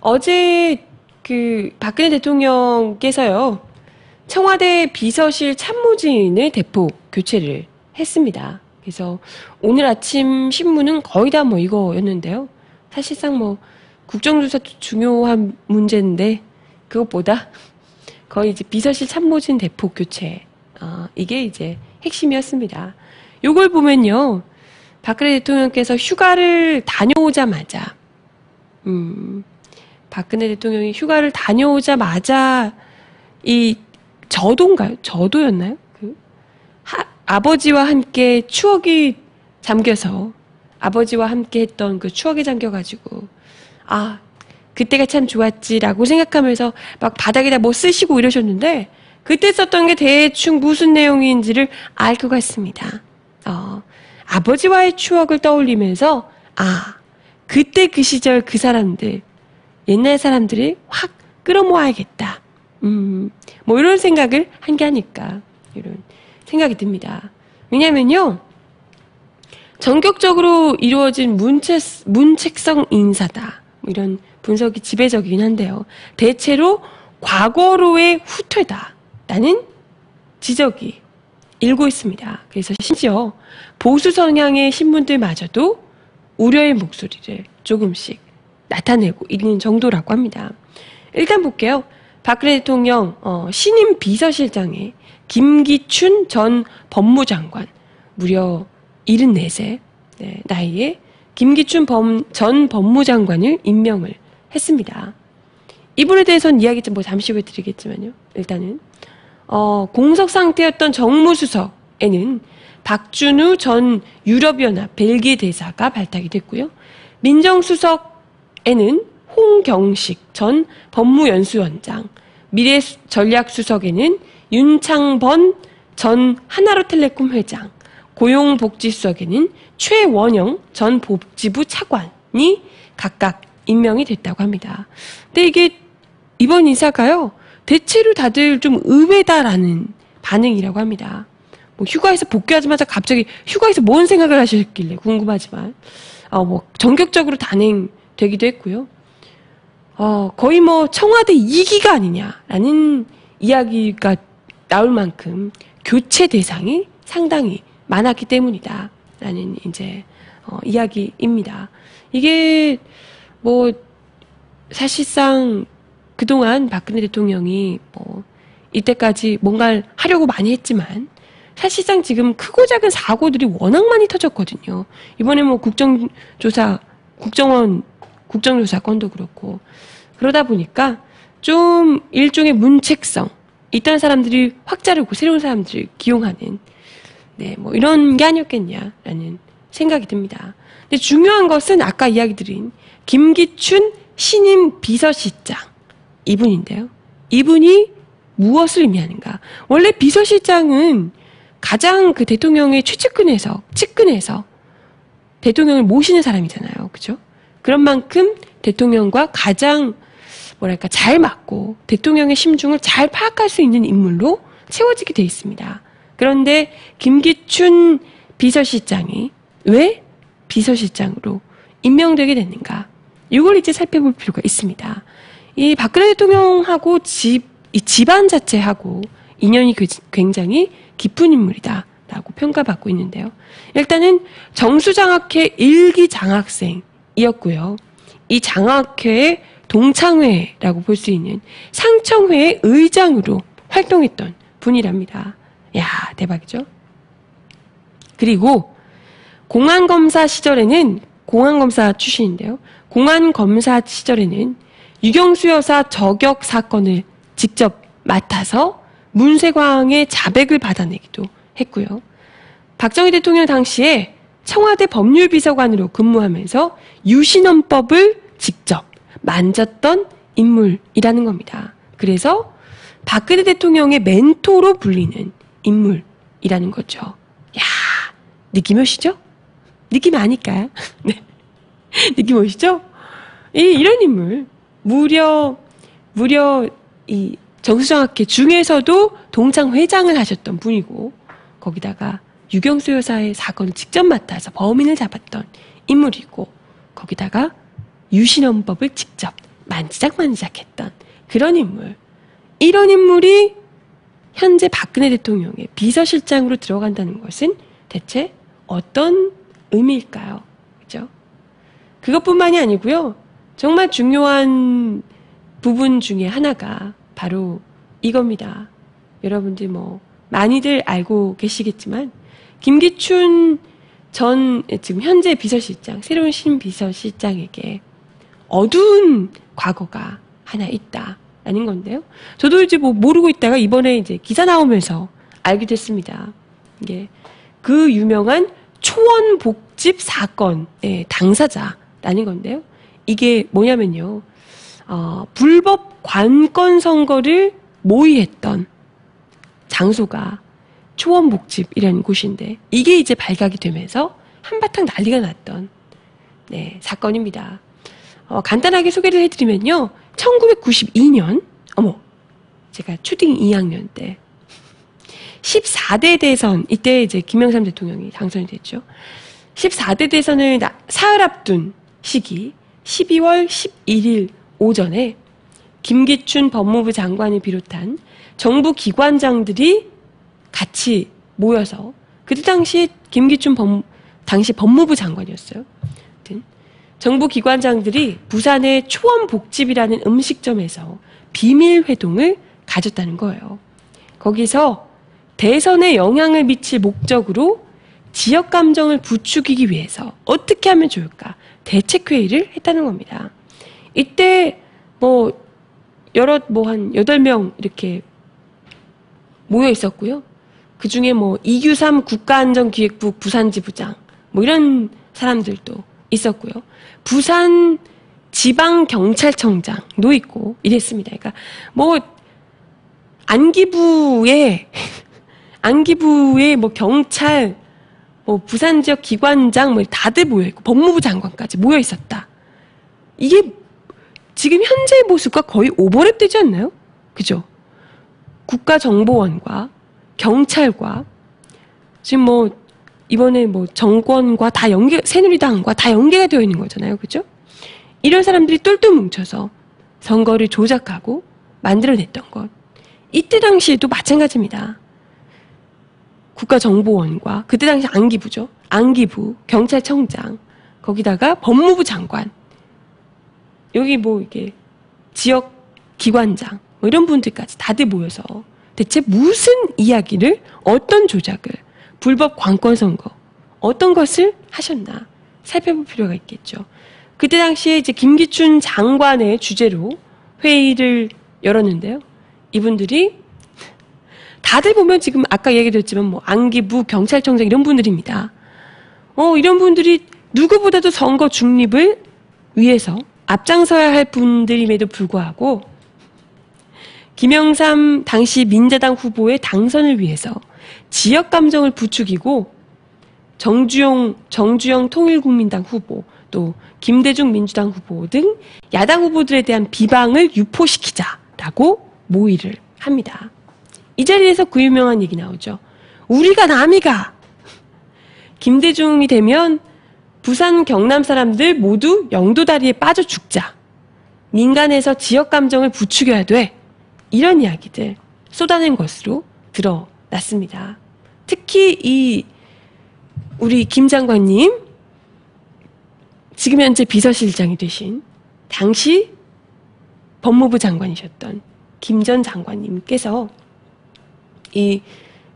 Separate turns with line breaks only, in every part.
어제 박근혜 대통령께서요, 청와대 비서실 참모진을 대폭 교체를 했습니다. 그래서 오늘 아침 신문은 거의 다 뭐 이거였는데요. 사실상 뭐 국정조사도 중요한 문제인데 그것보다 거의 이제 비서실 참모진 대폭 교체, 이게 이제 핵심이었습니다. 요걸 보면요, 박근혜 대통령께서 휴가를 다녀오자마자, 박근혜 대통령이 휴가를 다녀오자마자 이 저도인가요? 저도였나요? 아버지와 함께 추억이 잠겨서, 아버지와 함께 했던 그 추억에 잠겨가지고, 그때가 참 좋았지라고 생각하면서 막 바닥에다 뭐 쓰시고 이러셨는데, 그때 썼던 게 대충 무슨 내용인지를 알 것 같습니다. 아버지와의 추억을 떠올리면서, 그때 그 시절 그 사람들, 옛날 사람들을 확 끌어모아야겠다. 뭐 이런 생각을 한 게 아닐까, 이런 생각이 듭니다. 왜냐면요, 전격적으로 이루어진 문책성 인사다, 뭐 이런 분석이 지배적이긴 한데요. 대체로 과거로의 후퇴다라는 지적이 일고 있습니다. 그래서 심지어 보수 성향의 신문들마저도 우려의 목소리를 조금씩 나타내고 있는 정도라고 합니다. 일단 볼게요. 박근혜 대통령 신임 비서실장에 김기춘 전 법무장관, 무려 74세 나이에 김기춘 전 법무장관을 임명을 했습니다. 이분에 대해서는 이야기 좀 잠시 후에 드리겠지만요. 일단은 공석 상태였던 정무수석에는 박준우 전 유럽연합 벨기에 대사가 발탁이 됐고요. 민정수석에는 홍경식 전 법무연수원장, 미래전략수석에는 윤창번 전 하나로텔레콤 회장, 고용복지수석에는 최원영 전 복지부 차관이 각각 임명이 됐다고 합니다. 근데 이게 이번 인사가요, 대체로 다들 좀 의외다라는 반응이라고 합니다. 뭐 휴가에서 복귀하자마자 갑자기 휴가에서 뭔 생각을 하셨길래 궁금하지만, 뭐 전격적으로 단행되기도 했고요. 거의 뭐 청와대 2기가 아니냐라는 이야기가 나올 만큼 교체 대상이 상당히 많았기 때문이다라는 이제 이야기입니다. 이게 뭐 사실상 그동안 박근혜 대통령이 뭐 이때까지 뭔가를 하려고 많이 했지만 사실상 지금 크고 작은 사고들이 워낙 많이 터졌거든요. 이번에 뭐 국정조사 건도 그렇고, 그러다 보니까 좀 일종의 문책성, 있던 사람들이 확 자르고 새로운 사람들을 기용하는, 뭐 이런 게 아니었겠냐라는 생각이 듭니다. 근데 중요한 것은 아까 이야기 드린 김기춘 신임 비서실장, 이분인데요. 이분이 무엇을 의미하는가? 원래 비서실장은 가장 그 대통령의 측근에서 대통령을 모시는 사람이잖아요. 그죠? 그런 만큼 대통령과 가장 잘 맞고 대통령의 심중을 잘 파악할 수 있는 인물로 채워지게 돼 있습니다. 그런데 김기춘 비서실장이 왜 비서실장으로 임명되게 됐는가? 이걸 이제 살펴볼 필요가 있습니다. 이 박근혜 대통령하고 이 집안 자체하고 인연이 굉장히 깊은 인물이다라고 평가받고 있는데요. 일단은 정수장학회 1기 장학생이었고요. 이 장학회의 동창회라고 볼 수 있는 상청회의 의장으로 활동했던 분이랍니다. 야, 대박이죠? 그리고 공안검사 출신인데요. 공안검사 시절에는 유경수 여사 저격 사건을 직접 맡아서 문세광의 자백을 받아내기도 했고요. 박정희 대통령 당시에 청와대 법률비서관으로 근무하면서 유신헌법을 직접 만졌던 인물이라는 겁니다. 그래서 박근혜 대통령의 멘토로 불리는 인물이라는 거죠. 야, 느낌 오시죠? 느낌 아닐까요? 네. 느낌 오시죠? 이런 인물, 무려 이 정수장학회 중에서도 동창회장을 하셨던 분이고, 거기다가 유경수 여사의 사건을 직접 맡아서 범인을 잡았던 인물이고, 거기다가 유신헌법을 직접 만지작만지작했던 그런 인물. 이런 인물이 현재 박근혜 대통령의 비서실장으로 들어간다는 것은 대체 어떤 의미일까요? 그죠? 그것뿐만이 아니고요. 정말 중요한 부분 중에 하나가 바로 이겁니다. 여러분들 뭐 많이들 알고 계시겠지만 김기춘 전 지금 현재 비서실장, 새로운 신비서실장에게 어두운 과거가 하나 있다라는 건데요. 저도 이제 뭐 모르고 있다가 이번에 이제 기사 나오면서 알게 됐습니다. 이게 그 유명한 초원복집 사건의 당사자라는 건데요. 이게 뭐냐면요. 불법 관건 선거를 모의했던 장소가 초원복집이라는 곳인데 이게 이제 발각이 되면서 한바탕 난리가 났던 사건입니다. 간단하게 소개를 해드리면요. 1992년 제가 초딩 2학년 때 14대 대선, 이때 이제 김영삼 대통령이 당선이 됐죠. 14대 대선을 사흘 앞둔 시기 12월 11일 오전에 김기춘 법무부 장관을 비롯한 정부 기관장들이 같이 모여서 그때 당시 김기춘 당시 법무부 장관이었어요. 정부 기관장들이 부산의 초원복집이라는 음식점에서 비밀 회동을 가졌다는 거예요. 거기서 대선에 영향을 미칠 목적으로 지역 감정을 부추기기 위해서 어떻게 하면 좋을까 대책회의를 했다는 겁니다. 이때 한 8명 이렇게 모여 있었고요. 그 중에 이규삼 국가안전기획부 부산지부장 이런 사람들도 있었고요. 부산 지방경찰청장도 있고 이랬습니다. 그러니까 안기부의 경찰, 부산 지역 기관장 다들 모여 있고 법무부 장관까지 모여 있었다. 이게 지금 현재의 모습과 거의 오버랩 되지 않나요? 그죠? 국가정보원과 경찰과 지금 이번에 정권과 다 새누리당과 다 연계가 되어 있는 거잖아요. 그죠? 이런 사람들이 똘똘 뭉쳐서 선거를 조작하고 만들어냈던 것. 이때 당시에도 마찬가지입니다. 국가정보원과 그때 당시 안기부죠. 안기부, 경찰청장, 거기다가 법무부 장관, 여기 이게 지역 기관장 이런 분들까지 다들 모여서 대체 무슨 이야기를 어떤 조작을 불법 관권 선거 어떤 것을 하셨나 살펴볼 필요가 있겠죠. 그때 당시에 이제 김기춘 장관의 주재로 회의를 열었는데요. 이분들이 다들 보면 지금 아까 얘기드렸지만 안기부, 경찰청장 이런 분들입니다. 이런 분들이 누구보다도 선거 중립을 위해서 앞장서야 할 분들임에도 불구하고 김영삼 당시 민자당 후보의 당선을 위해서 지역 감정을 부추기고 정주영 통일국민당 후보 또 김대중 민주당 후보 등 야당 후보들에 대한 비방을 유포시키자라고 모의를 합니다. 이 자리에서 그 유명한 얘기 나오죠. 우리가 남이가 김대중이 되면 부산 경남 사람들 모두 영도다리에 빠져 죽자. 민간에서 지역 감정을 부추겨야 돼. 이런 이야기들 쏟아낸 것으로 드러났습니다. 특히 우리 김 장관님 지금 현재 비서실장이 되신 당시 법무부 장관이셨던 김 전 장관님께서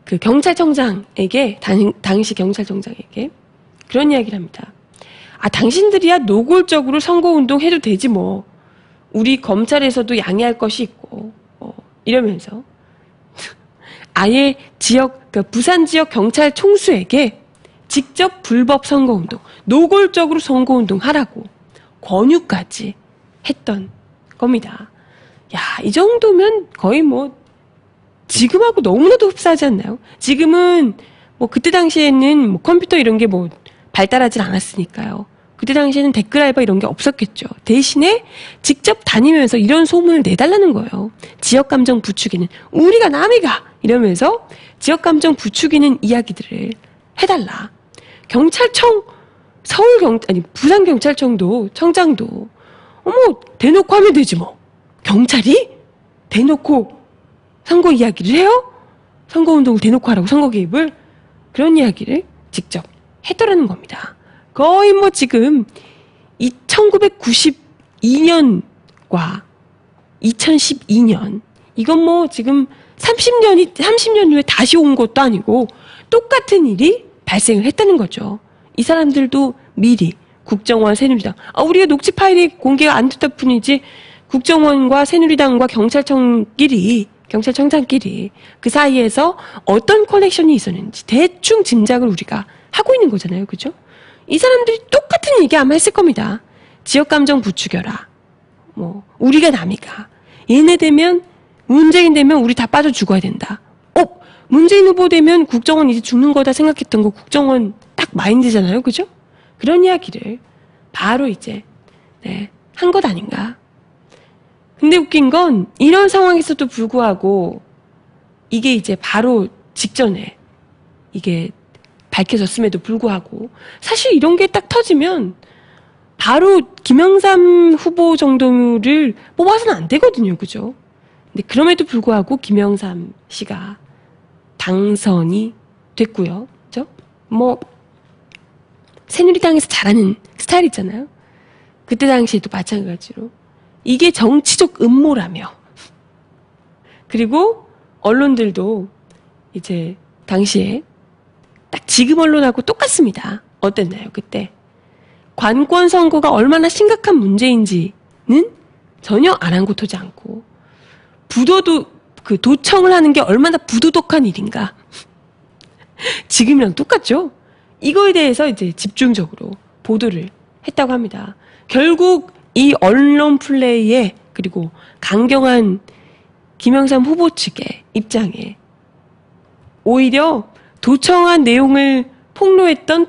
그 경찰청장에게 당시 경찰청장에게 그런 이야기를 합니다. 당신들이야 노골적으로 선거운동 해도 되지 뭐. 우리 검찰에서도 양해할 것이 있고 이러면서 아예 부산 지역 경찰 총수에게 직접 불법 선거운동, 노골적으로 선거운동 하라고 권유까지 했던 겁니다. 야, 이 정도면 거의 지금하고 너무나도 흡사하지 않나요? 지금은 그때 당시에는 컴퓨터 이런 게 발달하지 않았으니까요. 그때 당시에는 댓글 알바 이런 게 없었겠죠. 대신에 직접 다니면서 이런 소문을 내달라는 거예요. 지역 감정 부추기는 우리가 남이가 이러면서 지역 감정 부추기는 이야기들을 해달라. 경찰청 부산 경찰청도 청장도 어머, 대놓고 하면 되지 뭐. 경찰이 대놓고 선거 이야기를 해요? 선거운동을 대놓고 하라고, 선거 개입을? 그런 이야기를 직접 했더라는 겁니다. 거의 뭐 지금 1992년과 2012년, 이건 뭐 지금 30년 후에 다시 온 것도 아니고 똑같은 일이 발생을 했다는 거죠. 이 사람들도 미리 국정원, 새누리당, 우리가 녹취 파일이 공개가 안 됐다 뿐이지 국정원과 새누리당과 경찰청장끼리 그 사이에서 어떤 커넥션이 있었는지 대충 짐작을 우리가 하고 있는 거잖아요. 그죠? 이 사람들이 똑같은 얘기 아마 했을 겁니다. 지역감정 부추겨라. 뭐 우리가 남이가. 얘네 되면, 문재인 되면 우리 다 빠져 죽어야 된다. 문재인 후보 되면 국정원 이제 죽는 거다 생각했던 거 국정원 딱 마인드잖아요. 그죠? 그런 이야기를 바로 이제 한 것 아닌가. 근데 웃긴 건 이런 상황에서도 불구하고 이게 이제 바로 직전에 이게 밝혀졌음에도 불구하고 사실 이런 게 딱 터지면 바로 김영삼 후보 정도를 뽑아서는 안 되거든요. 그죠? 근데 그럼에도 불구하고 김영삼 씨가 당선이 됐고요. 그죠? 뭐 새누리당에서 잘하는 스타일 있잖아요. 그때 당시에도 마찬가지로 이게 정치적 음모라며. 그리고 언론들도 이제 당시에 딱 지금 언론하고 똑같습니다. 어땠나요? 그때 관권 선거가 얼마나 심각한 문제인지는 전혀 아랑곳하지 않고, 부도도 그 도청을 하는 게 얼마나 부도덕한 일인가. 지금이랑 똑같죠? 이거에 대해서 이제 집중적으로 보도를 했다고 합니다. 결국 이 언론 플레이에, 그리고 강경한 김영삼 후보 측의 입장에 오히려 도청한 내용을 폭로했던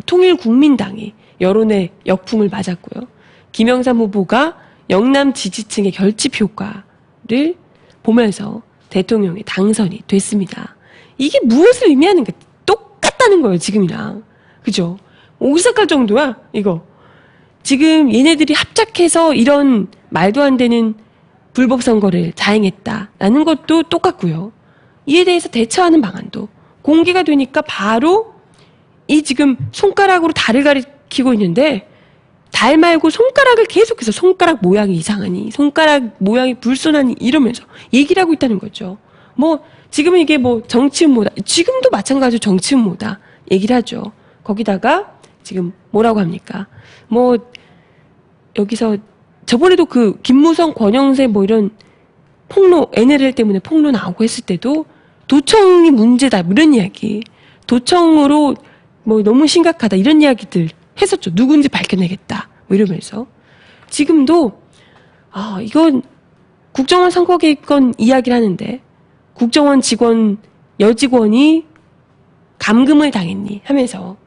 통일국민당이 여론의 역풍을 맞았고요. 김영삼 후보가 영남 지지층의 결집 효과를 보면서 대통령에 당선이 됐습니다. 이게 무엇을 의미하는가? 똑같다는 거예요, 지금이랑. 그죠? 오싹할 정도야, 이거. 지금 얘네들이 합작해서 이런 말도 안 되는 불법 선거를 자행했다라는 것도 똑같고요. 이에 대해서 대처하는 방안도 공개가 되니까 바로 이 지금 손가락으로 달을 가리키고 있는데, 달 말고 손가락을 계속해서 손가락 모양이 이상하니, 손가락 모양이 불손하니 이러면서 얘기를 하고 있다는 거죠. 뭐 지금은 이게 뭐 정치 음모다, 지금도 마찬가지로 정치 음모다 얘기를 하죠. 거기다가 지금 뭐라고 합니까? 뭐 여기서 저번에도 그 김무성, 권영세 뭐 이런 폭로, NLL 때문에 폭로 나오고 했을 때도 도청이 문제다 이런 이야기, 도청으로 뭐 너무 심각하다 이런 이야기들 했었죠. 누군지 밝혀내겠다 뭐 이러면서. 지금도 이건 국정원 선거 개입건 이야기를 하는데 국정원 직원, 여직원이 감금을 당했니 하면서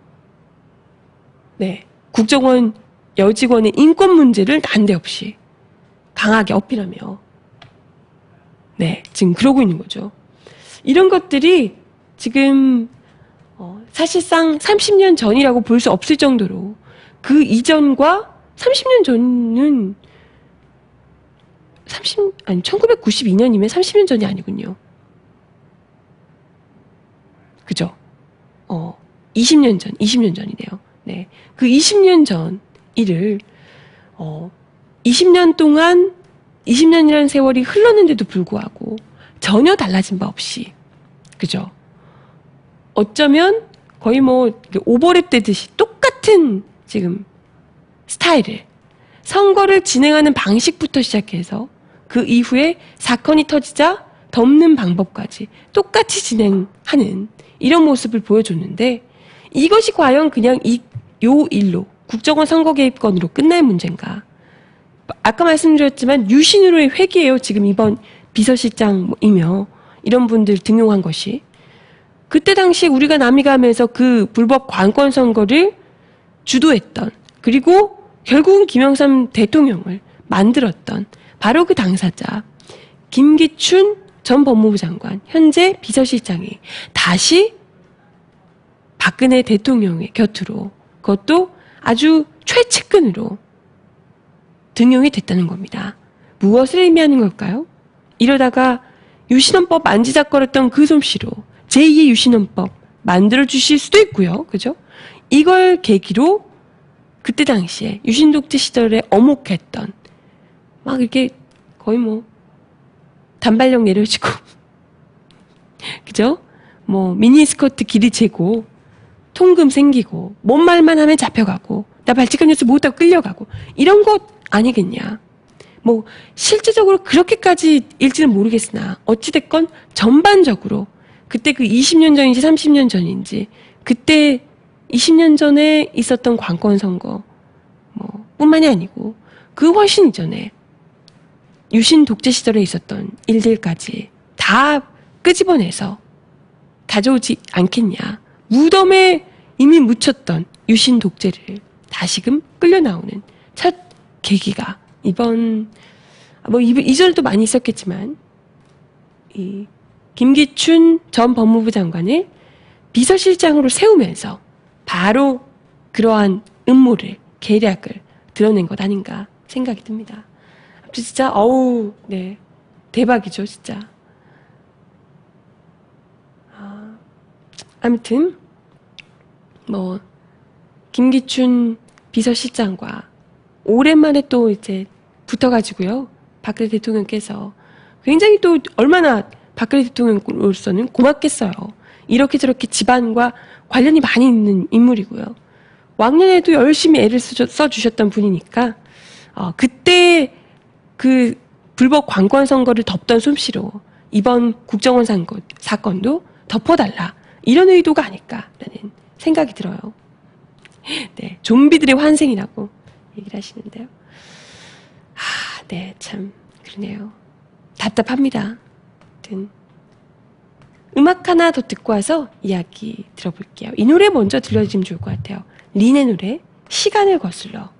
국정원 여직원의 인권 문제를 난데없이 강하게 어필하며 지금 그러고 있는 거죠. 이런 것들이 지금 사실상 30년 전이라고 볼 수 없을 정도로, 그 이전과 30년 전은 1992년이면 30년 전이 아니군요. 그죠? 20년 전이네요. 네. 그 20년 전 일을 20년 동안, 20년이라는 세월이 흘렀는데도 불구하고 전혀 달라진 바 없이, 그죠? 어쩌면 거의 뭐 오버랩 되듯이 똑같은 지금 스타일을, 선거를 진행하는 방식부터 시작해서 그 이후에 사건이 터지자 덮는 방법까지 똑같이 진행하는 이런 모습을 보여줬는데, 이것이 과연 그냥 요 일로 국정원 선거 개입건으로 끝날 문제인가? 아까 말씀드렸지만 유신으로의 회기예요. 지금 이번 비서실장이며 이런 분들 등용한 것이. 그때 당시 우리가 남이가 하면서 그 불법 관권 선거를 주도했던, 그리고 결국은 김영삼 대통령을 만들었던 바로 그 당사자 김기춘 전 법무부 장관, 현재 비서실장이 다시 박근혜 대통령의 곁으로, 그것도 아주 최측근으로 등용이 됐다는 겁니다. 무엇을 의미하는 걸까요? 이러다가 유신헌법 만지작거렸던 그 솜씨로 제2의 유신헌법 만들어주실 수도 있고요. 그죠? 이걸 계기로 그때 당시에 유신독재 시절에 어목했던 막 이렇게 거의 뭐 단발력 내려지고 그죠? 뭐 미니스커트 길이 재고 통금 생기고 뭔 말만 하면 잡혀가고 나 발칙한 뉴스 못하고 끌려가고 이런 것 아니겠냐. 뭐 실제적으로 그렇게까지 일지는 모르겠으나 어찌됐건 전반적으로 그때 그 20년 전인지 30년 전인지 그때 20년 전에 있었던 관권 선거 뭐 뿐만이 아니고 그 훨씬 이전에 유신 독재 시절에 있었던 일들까지 다 끄집어내서 가져오지 않겠냐. 무덤에 이미 묻혔던 유신 독재를 다시금 끌려 나오는 첫 계기가 이번 뭐 이전에도 많이 있었겠지만 이 김기춘 전 법무부 장관을 비서실장으로 세우면서 바로 그러한 음모를 계략을 드러낸 것 아닌가 생각이 듭니다. 진짜 네 대박이죠 진짜. 아무튼 뭐 김기춘 비서실장과 오랜만에 또 이제 붙어가지고요. 박근혜 대통령께서 굉장히 또 얼마나 박근혜 대통령으로서는 고맙겠어요. 이렇게 저렇게 집안과 관련이 많이 있는 인물이고요. 왕년에도 열심히 애를 써주셨던 분이니까 그때 그 불법 관권 선거를 덮던 솜씨로 이번 국정원 사건도 덮어달라 이런 의도가 아닐까라는 생각이 들어요. 네, 좀비들의 환생이라고 얘기를 하시는데요. 네, 참 그러네요. 답답합니다. 아무튼 음악 하나 더 듣고 와서 이야기 들어볼게요. 이 노래 먼저 들려주시면 좋을 것 같아요. 린의 노래 시간을 거슬러.